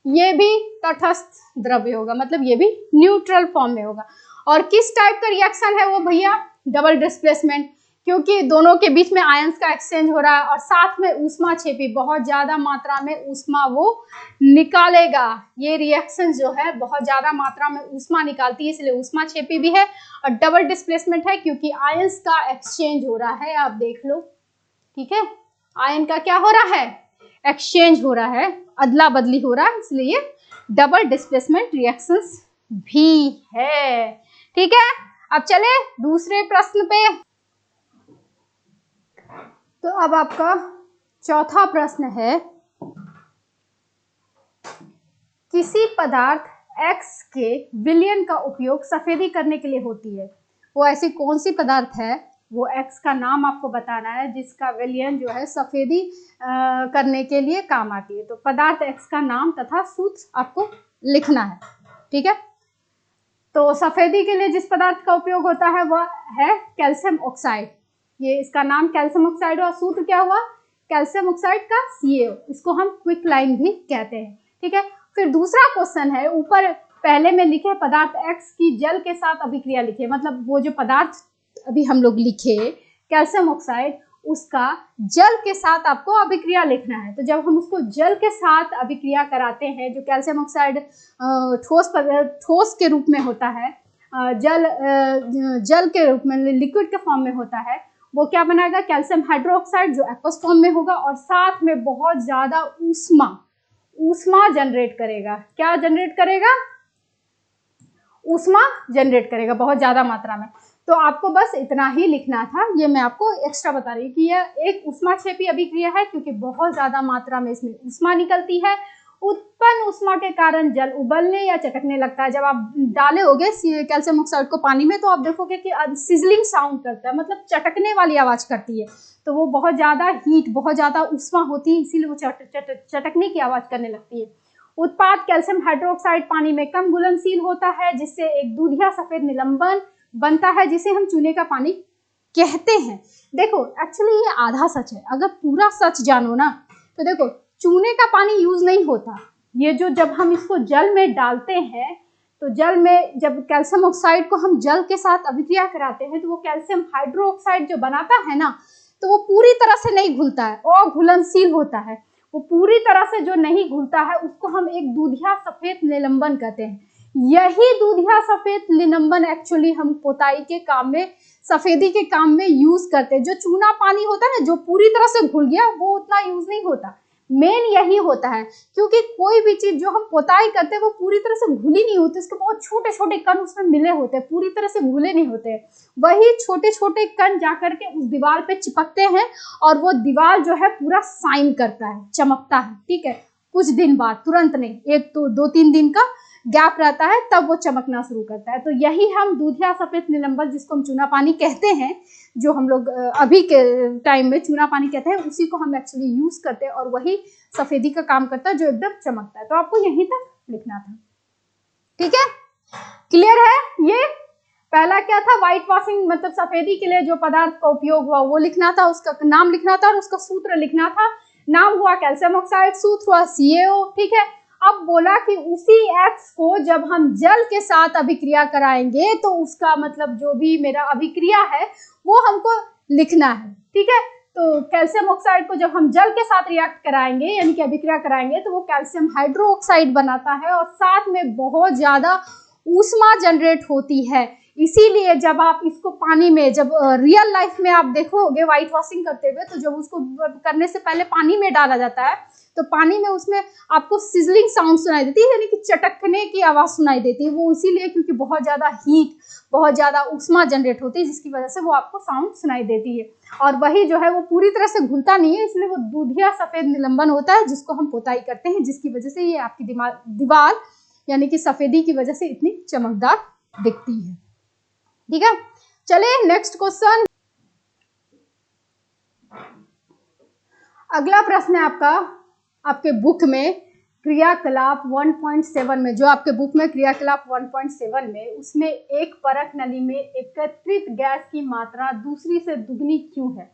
ये भी तटस्थ द्रव्य होगा, मतलब ये भी न्यूट्रल फॉर्म में होगा। और किस टाइप का रिएक्शन है वो भैया? डबल डिस्प्लेसमेंट, क्योंकि दोनों के बीच में आयंस का एक्सचेंज हो रहा है और साथ में ऊष्माक्षेपी, बहुत ज्यादा मात्रा में ऊष्मा वो निकालेगा। ये रिएक्शन जो है बहुत ज्यादा मात्रा में ऊष्मा निकालती है, इसलिए ऊष्माक्षेपी भी है। और डबल डिस्प्लेसमेंट है क्योंकि आयंस का एक्सचेंज हो रहा है, आप देख लो, ठीक है। आयन का क्या हो रहा है? एक्सचेंज हो रहा है, अदला बदली हो रहा है, इसलिए डबल डिस्प्लेसमेंट रिएक्शंस भी है, ठीक है। अब चले दूसरे प्रश्न पे। तो अब आपका चौथा प्रश्न है, किसी पदार्थ X के विलयन का उपयोग सफेदी करने के लिए होती है। वो ऐसी कौन सी पदार्थ है, वो X का नाम आपको बताना है जिसका विलयन जो है सफेदी करने के लिए काम आती है। तो पदार्थ X का नाम तथा सूत्र आपको लिखना है, ठीक है। तो सफेदी के लिए जिस पदार्थ का उपयोग होता है वह है कैल्शियम ऑक्साइड। ये इसका नाम कैल्शियम ऑक्साइड और सूत्र क्या हुआ? कैल्शियम ऑक्साइड का CaO, इसको हम क्विक लाइन भी कहते हैं, ठीक है। फिर दूसरा क्वेश्चन है, ऊपर पहले में लिखे पदार्थ X की जल के साथ अभिक्रिया लिखे, मतलब वो जो पदार्थ अभी हम लोग लिखे कैल्शियम ऑक्साइड, उसका जल के साथ आपको अभिक्रिया लिखना है। तो जब हम उसको जल के साथ अभिक्रिया कराते हैं, जो कैल्शियम ऑक्साइड ठोस के रूप में होता है, जल के रूप में लिक्विड के फॉर्म में होता है, वो क्या बनाएगा? कैल्शियम हाइड्रोक्साइड जो एक्वस फॉर्म में होगा और साथ में बहुत ज्यादा ऊष्मा जनरेट करेगा। क्या जनरेट करेगा? ऊष्मा जनरेट करेगा बहुत ज्यादा मात्रा में। तो आपको बस इतना ही लिखना था, ये मैं आपको एक्स्ट्रा बता रही हूँ कि यह एक ऊष्माक्षेपी अभिक्रिया है क्योंकि बहुत ज्यादा मात्रा में इसमें ऊष्मा निकलती है। उत्पन्न ऊष्मा के कारण जल उबलने या चटकने लगता है। जब आप डाले होगे कैल्शियम ऑक्साइड को पानी में तो आप देखोगे कि सिजलिंग साउंड करता है, मतलब चटकने वाली आवाज करती है। तो वो बहुत ज्यादा हीट, बहुत ज्यादा ऊष्मा होती है, इसीलिए वो चटकने की आवाज करने लगती है। उत्पाद कैल्शियम हाइड्रोक्साइड पानी में कम घुलनशील होता है, जिससे एक दूधिया सफेद निलंबन बनता है, जिसे हम चूने का पानी कहते हैं। देखो एक्चुअली ये आधा सच है, अगर पूरा सच जानो ना तो देखो चूने का पानी यूज नहीं होता। ये जो जब हम इसको जल में डालते हैं तो जल में जब कैल्शियम ऑक्साइड को हम जल के साथ अभिक्रिया कराते हैं तो वो कैल्शियम हाइड्रोक्साइड जो बनाता है ना, तो वो पूरी तरह से नहीं घुलता है और घुलनशील होता है। वो पूरी तरह से जो नहीं घुलता है उसको हम एक दूधिया सफेद निलंबन कहते हैं। यही दूधिया सफेद निलंबन एक्चुअली हम पोताई के काम में, सफेदी के काम में यूज करते हैं। जो चूना पानी होता है ना, जो पूरी तरह से घुल गया, वो उतना यूज नहीं होता। मेन यही होता है, क्योंकि कोई भी चीज जो हम पोताई करते हैं वो पूरी तरह से घुली नहीं होती, उसके बहुत छोटे छोटे कण उसमें मिले होते हैं, पूरी तरह से घुले नहीं होते। वही छोटे छोटे कण जाकर के उस दीवार पे चिपकते हैं और वो दीवार जो है पूरा शाइन करता है, चमकता है, ठीक है। कुछ दिन बाद, तुरंत नहीं, एक तो 2-3 दिन का गैप रहता है, तब वो चमकना शुरू करता है। तो यही हम दूधिया सफेद निलंबन, जिसको हम चूना पानी कहते हैं, जो हम लोग अभी के टाइम में चूना पानी कहते हैं, उसी को हम एक्चुअली यूज करते हैं और वही सफेदी का काम करता है, जो एकदम चमकता है। तो आपको यहीं तक लिखना था, ठीक है, क्लियर है। ये पहला क्या था, व्हाइट वॉशिंग मतलब सफेदी के लिए जो पदार्थ का उपयोग हुआ वो लिखना था, उसका नाम लिखना था और उसका सूत्र लिखना था। नाम हुआ कैल्शियम ऑक्साइड, सूत्र हुआ CaO, ठीक है। अब बोला कि उसी X को जब हम जल के साथ अभिक्रिया कराएंगे तो उसका मतलब जो भी मेरा अभिक्रिया है वो हमको लिखना है, ठीक है। तो कैल्शियम ऑक्साइड को जब हम जल के साथ रिएक्ट कराएंगे यानी कि अभिक्रिया कराएंगे तो वो कैल्शियम हाइड्रोक्साइड बनाता है और साथ में बहुत ज्यादा ऊष्मा जनरेट होती है। इसीलिए जब आप इसको पानी में, जब रियल लाइफ में आप देखोगे व्हाइट वॉशिंग करते हुए, तो जब उसको करने से पहले पानी में डाला जाता है तो पानी में उसमें आपको सिजलिंग साउंड सुनाई देती है, यानी कि चटकने की आवाज सुनाई देती है। वो इसीलिए क्योंकि बहुत ज्यादा हीट, बहुत ज्यादा ऊष्मा जनरेट होती है, जिसकी वजह से वो आपको साउंड सुनाई देती है। और वही जो है वो पूरी तरह से घुलता नहीं है, इसलिए वो दूधिया सफेद निलंबन होता है, जिसको हम पोताई करते हैं, जिसकी वजह से ये आपकी दीवार यानी कि सफेदी की वजह से इतनी चमकदार दिखती है, ठीक है। चलिए नेक्स्ट क्वेश्चन। अगला प्रश्न है आपका, आपके बुक में क्रियाकलाप 1.7 में, जो आपके बुक में क्रियाकलाप 1.7 में, उसमें एक परख नली में एकत्रित गैस की मात्रा दूसरी से दुगनी क्यों है।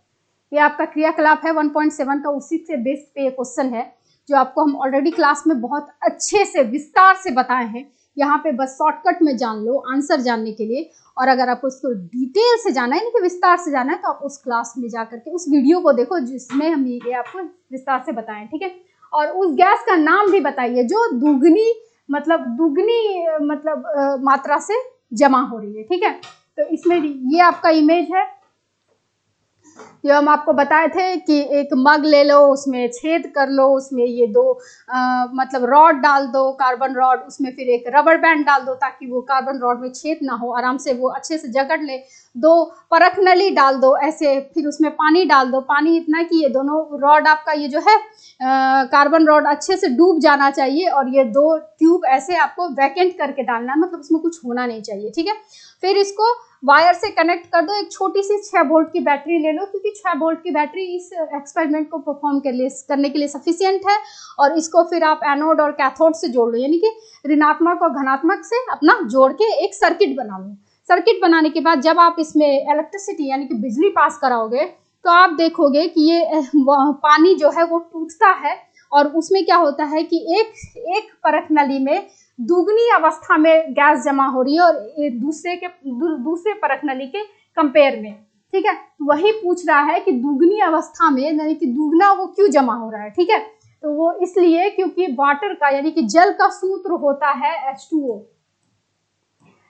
ये आपका क्रियाकलाप है 1.7 का, उसी से बेस पे ये क्वेश्चन है, जो आपको हम ऑलरेडी क्लास में बहुत अच्छे से विस्तार से बताए हैं। यहाँ पे बस शॉर्टकट में जान लो आंसर जानने के लिए, और अगर आपको इसको डिटेल से जाना है, यानी कि विस्तार से जाना है, तो आप उस क्लास में जा करके उस वीडियो को देखो जिसमें हम ये आपको विस्तार से बताएं, ठीक है। और उस गैस का नाम भी बताइए जो दुगनी मात्रा से जमा हो रही है, ठीक है। तो इसमें ये आपका इमेज है, जो हम आपको बताए थे कि एक मग ले लो, उसमें छेद कर लो, उसमें ये दो मतलब रॉड डाल दो, कार्बन रॉड, उसमें फिर एक रबर बैंड डाल दो ताकि वो कार्बन रॉड में छेद ना हो, आराम से वो अच्छे से जकड़ ले। दो परख नली डाल दो ऐसे, फिर उसमें पानी डाल दो, पानी इतना कि ये दोनों रॉड आपका ये जो है कार्बन रॉड अच्छे से डूब जाना चाहिए, और ये दो ट्यूब ऐसे आपको वैकेंट करके डालना है, मतलब उसमें कुछ होना नहीं चाहिए, ठीक है। फिर इसको वायर से कनेक्ट कर दो, एक छोटी सी 6 वोल्ट की बैटरी ले लो, क्योंकि 6 वोल्ट की बैटरी इस एक्सपेरिमेंट को परफॉर्म करने के लिए सफिशिएंट है। और इसको फिर आप एनोड और कैथोड से जोड़ लो, यानी कि ऋणात्मक और धनात्मक से अपना जोड़ के एक सर्किट बना लो। सर्किट बनाने के बाद जब आप इसमें इलेक्ट्रिसिटी यानी कि बिजली पास कराओगे तो आप देखोगे कि ये पानी जो है वो टूटता है, और उसमें क्या होता है कि एक परख नली में दुगनी अवस्था में गैस जमा हो रही है और दूसरे परख नली के कंपेयर में, ठीक है। वही पूछ रहा है कि दुगनी अवस्था में यानी कि दुगना वो क्यों जमा हो रहा है, ठीक है। तो वो इसलिए क्योंकि वाटर का यानी कि जल का सूत्र होता है H2O,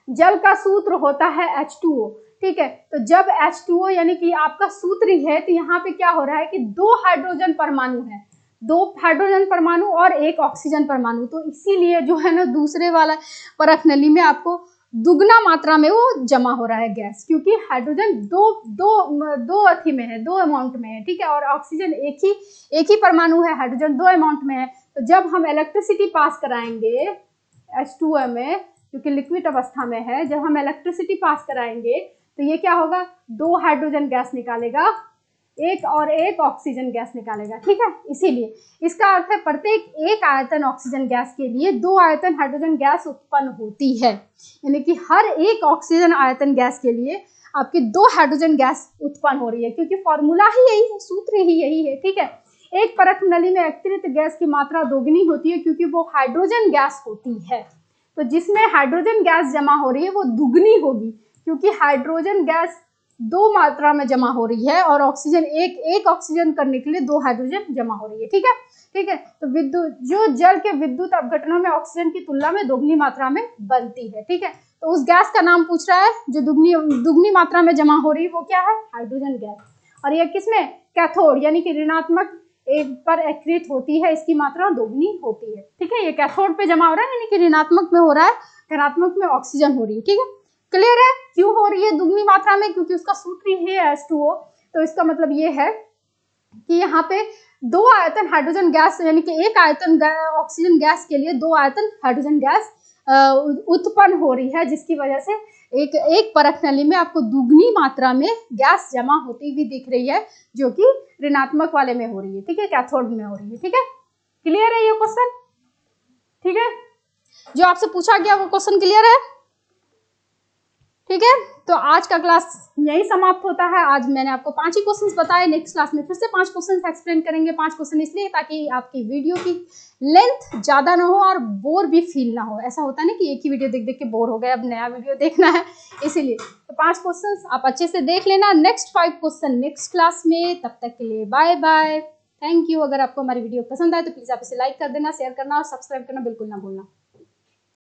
जल का सूत्र होता है H2O, ठीक है। तो जब H2O यानी कि आपका सूत्र ही है, तो यहाँ पे क्या हो रहा है कि 2 हाइड्रोजन परमाणु है, 2 हाइड्रोजन परमाणु और 1 ऑक्सीजन परमाणु, तो इसीलिए जो है ना दूसरे वाला परख नली में आपको दुगना मात्रा में वो जमा हो रहा है गैस, क्योंकि हाइड्रोजन दो अथी में है, 2 अमाउंट में है, ठीक है। और ऑक्सीजन एक ही परमाणु है, हाइड्रोजन 2 अमाउंट में है। तो जब हम इलेक्ट्रिसिटी पास कराएंगे H2O में, क्योंकि लिक्विड अवस्था में है, जब हम इलेक्ट्रिसिटी पास कराएंगे तो ये क्या होगा, 2 हाइड्रोजन गैस निकालेगा, 1 ऑक्सीजन गैस निकालेगा, ठीक है। इसीलिए इसका अर्थ है प्रत्येक 1 आयतन ऑक्सीजन गैस के लिए 2 आयतन हाइड्रोजन गैस उत्पन्न होती है, यानी कि हर 1 ऑक्सीजन आयतन गैस के लिए आपकी 2 हाइड्रोजन गैस उत्पन्न हो रही है, क्योंकि फॉर्मूला ही यही है, सूत्र ही यही है, ठीक है। एक परख नली में एकत्रित गैस की मात्रा दोगुनी होती है क्योंकि वो हाइड्रोजन गैस होती है, तो जिसमें हाइड्रोजन गैस जमा हो रही है वो दुगनी होगी, क्योंकि हाइड्रोजन गैस 2 मात्रा में जमा हो रही है और ऑक्सीजन एक ऑक्सीजन करने के लिए 2 हाइड्रोजन जमा हो रही है, ठीक है, ठीक है। तो विद्युत जो जल के विद्युत अपघटनों में ऑक्सीजन की तुलना में दोगुनी मात्रा में बनती है, ठीक है। तो उस गैस का नाम पूछ रहा है जो दुगनी मात्रा में जमा हो रही है, वो क्या है, हाइड्रोजन गैस। और ये किसमें, कैथोड यानी कि ऋणात्मक पर एक्रिएट होती है, इसकी मात्रा दोगुनी होती है। ठीक है, ये कैथोड पे जमा हो रहा है, यानी कि ऋणात्मक में हो रहा है, धनात्मक में ऑक्सीजन हो रही है। ठीक है, क्लियर है? क्यों हो रही है दुगनी मात्रा में? क्योंकि उसका सूत्र ही है H2O। तो इसका मतलब ये है कि यहाँ पे 2 आयतन हाइड्रोजन गैस, यानी कि 1 आयतन ऑक्सीजन गैस के लिए 2 आयतन हाइड्रोजन गैस उत्पन्न हो रही है, जिसकी वजह से एक परख नली में आपको दुगनी मात्रा में गैस जमा होती हुई दिख रही है, जो कि ऋणात्मक वाले में हो रही है। ठीक है, कैथोड में हो रही है। ठीक है, क्लियर है ये क्वेश्चन? ठीक है, जो आपसे पूछा गया वो क्वेश्चन क्लियर है? ठीक है, तो आज का क्लास यही समाप्त होता है। आज मैंने आपको 5 ही क्वेश्चंस बताए, नेक्स्ट क्लास में फिर से 5 क्वेश्चंस एक्सप्लेन करेंगे। 5 क्वेश्चन इसलिए ताकि आपकी वीडियो की लेंथ ज्यादा ना हो और बोर भी फील ना हो। ऐसा होता है ना कि एक ही वीडियो देख देख के बोर हो गए, अब नया वीडियो देखना है, इसीलिए तो 5 क्वेश्चंस आप अच्छे से देख लेना। नेक्स्ट 5 क्वेश्चन नेक्स्ट क्लास में। तब तक के लिए बाय बाय, थैंक यू। अगर आपको हमारी वीडियो पसंद आए तो प्लीज आप इसे लाइक कर देना, शेयर करना और सब्सक्राइब करना बिल्कुल ना भूलना।